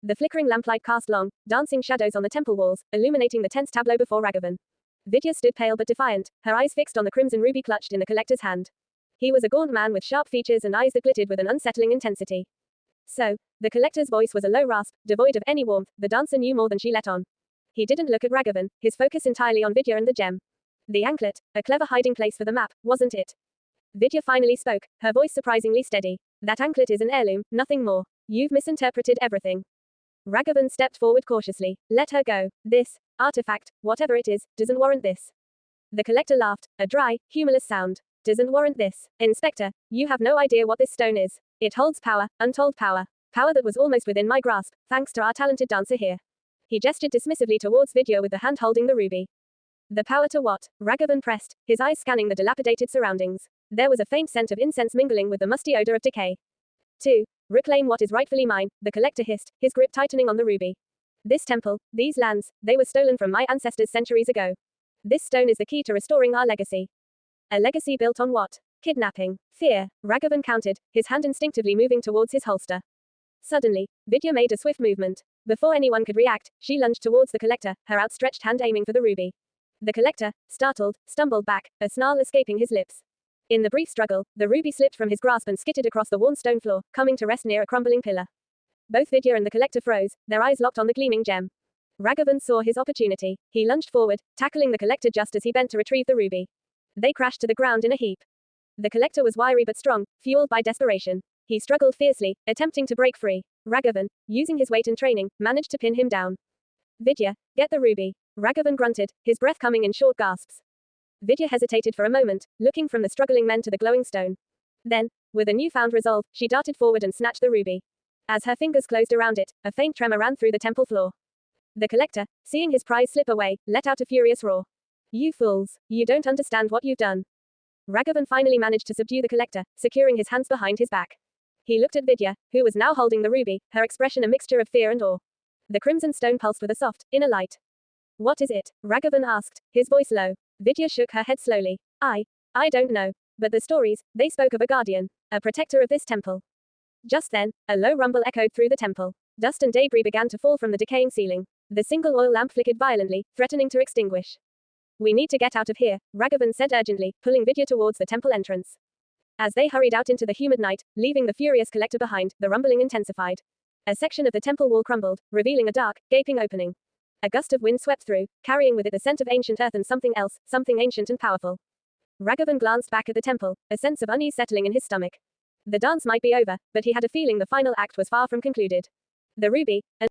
The flickering lamplight cast long, dancing shadows on the temple walls, illuminating the tense tableau before Raghavan. Vidya stood pale but defiant, her eyes fixed on the crimson ruby clutched in the collector's hand. He was a gaunt man with sharp features and eyes that glittered with an unsettling intensity. So, the collector's voice was a low rasp, devoid of any warmth. The dancer knew more than she let on. He didn't look at Raghavan, his focus entirely on Vidya and the gem. The anklet, a clever hiding place for the map, wasn't it? Vidya finally spoke, her voice surprisingly steady. That anklet is an heirloom, nothing more. You've misinterpreted everything. Raghavan stepped forward cautiously. Let her go. This artifact, whatever it is, doesn't warrant this. The collector laughed, a dry, humorless sound. Doesn't warrant this. Inspector, you have no idea what this stone is. It holds power, untold power. Power that was almost within my grasp, thanks to our talented dancer here. He gestured dismissively towards Vidya with the hand holding the ruby. The power to what? Raghavan pressed, his eyes scanning the dilapidated surroundings. There was a faint scent of incense mingling with the musty odor of decay. 2. Reclaim what is rightfully mine, the collector hissed, his grip tightening on the ruby. This temple, these lands, they were stolen from my ancestors centuries ago. This stone is the key to restoring our legacy. A legacy built on what? Kidnapping. Fear. Raghavan counted, his hand instinctively moving towards his holster. Suddenly, Vidya made a swift movement. Before anyone could react, she lunged towards the collector, her outstretched hand aiming for the ruby. The collector, startled, stumbled back, a snarl escaping his lips. In the brief struggle, the ruby slipped from his grasp and skittered across the worn stone floor, coming to rest near a crumbling pillar. Both Vidya and the collector froze, their eyes locked on the gleaming gem. Raghavan saw his opportunity. He lunged forward, tackling the collector just as he bent to retrieve the ruby. They crashed to the ground in a heap. The collector was wiry but strong, fueled by desperation. He struggled fiercely, attempting to break free. Raghavan, using his weight and training, managed to pin him down. Vidya, get the ruby. Raghavan grunted, his breath coming in short gasps. Vidya hesitated for a moment, looking from the struggling men to the glowing stone. Then, with a newfound resolve, she darted forward and snatched the ruby. As her fingers closed around it, a faint tremor ran through the temple floor. The collector, seeing his prize slip away, let out a furious roar. You fools, you don't understand what you've done. Raghavan finally managed to subdue the collector, securing his hands behind his back. He looked at Vidya, who was now holding the ruby, her expression a mixture of fear and awe. The crimson stone pulsed with a soft, inner light. What is it? Raghavan asked, his voice low. Vidya shook her head slowly. I don't know. But the stories, they spoke of a guardian, a protector of this temple. Just then, a low rumble echoed through the temple. Dust and debris began to fall from the decaying ceiling. The single oil lamp flickered violently, threatening to extinguish. We need to get out of here, Raghavan said urgently, pulling Vidya towards the temple entrance. As they hurried out into the humid night, leaving the furious collector behind, the rumbling intensified. A section of the temple wall crumbled, revealing a dark, gaping opening. A gust of wind swept through, carrying with it the scent of ancient earth and something else, something ancient and powerful. Raghavan glanced back at the temple, a sense of unease settling in his stomach. The dance might be over, but he had a feeling the final act was far from concluded. The ruby, and